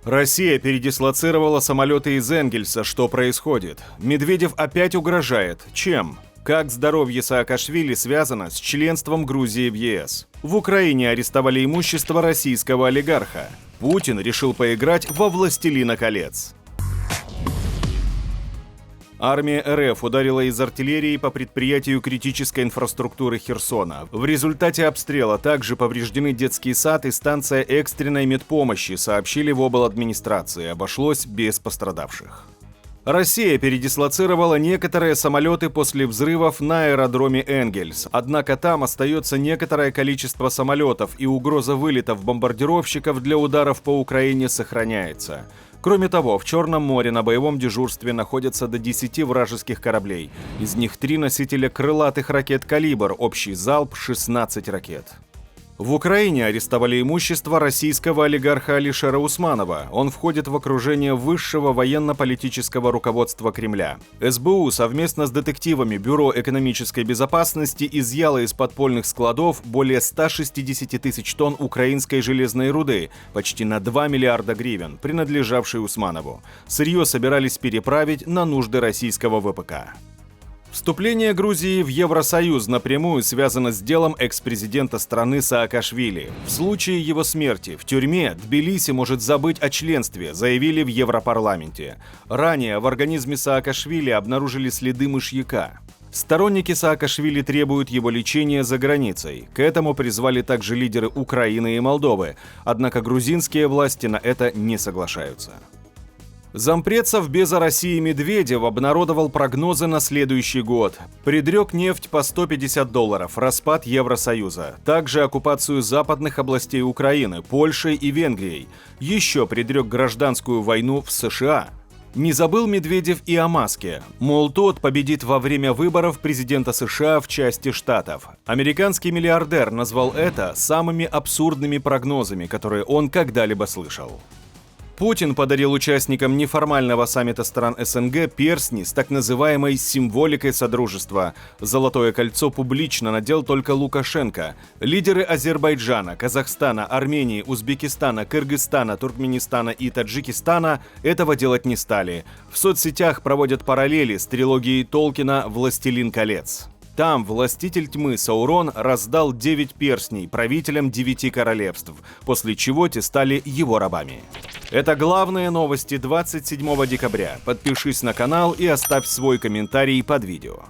Россия передислоцировала самолеты из Энгельса. Что происходит? Медведев опять угрожает. Чем? Как здоровье Саакашвили связано с членством Грузии в ЕС? В Украине арестовали имущество российского олигарха. Путин решил поиграть во «Властелина колец». Армия РФ ударила из артиллерии по предприятию критической инфраструктуры Херсона. В результате обстрела также повреждены детский сад и станция экстренной медпомощи, сообщили в обладминистрации. Обошлось без пострадавших. Россия передислоцировала некоторые самолеты после взрывов на аэродроме Энгельс. Однако там остается некоторое количество самолетов, и угроза вылетов бомбардировщиков для ударов по Украине сохраняется. Кроме того, в Черном море на боевом дежурстве находятся до 10 вражеских кораблей. Из них 3 носителя крылатых ракет «Калибр», общий залп 16 ракет. В Украине арестовали имущество российского олигарха Алишера Усманова. Он входит в окружение высшего военно-политического руководства Кремля. СБУ совместно с детективами Бюро экономической безопасности изъяла из подпольных складов более 160 тысяч тонн украинской железной руды, почти на 2 миллиарда гривен, принадлежавшей Усманову. Сырье собирались переправить на нужды российского ВПК. Вступление Грузии в Евросоюз напрямую связано с делом экс-президента страны Саакашвили. В случае его смерти в тюрьме Тбилиси может забыть о членстве, заявили в Европарламенте. Ранее в организме Саакашвили обнаружили следы мышьяка. Сторонники Саакашвили требуют его лечения за границей. К этому призвали также лидеры Украины и Молдовы. Однако грузинские власти на это не соглашаются. Зампред Совбеза России Медведев обнародовал прогнозы на следующий год. Предрек нефть по $150, распад Евросоюза, также оккупацию западных областей Украины, Польшей и Венгрией. Еще предрек гражданскую войну в США. Не забыл Медведев и о Маске. Мол, тот победит во время выборов президента США в части штатов. Американский миллиардер назвал это самыми абсурдными прогнозами, которые он когда-либо слышал. Путин подарил участникам неформального саммита стран СНГ перстни с так называемой символикой содружества. Золотое кольцо публично надел только Лукашенко. Лидеры Азербайджана, Казахстана, Армении, Узбекистана, Кыргызстана, Туркменистана и Таджикистана этого делать не стали. В соцсетях проводят параллели с трилогией Толкина «Властелин колец». Там властитель тьмы Саурон раздал 9 перстней правителям 9 королевств, после чего те стали его рабами. Это главные новости 27 декабря. Подпишись на канал и оставь свой комментарий под видео.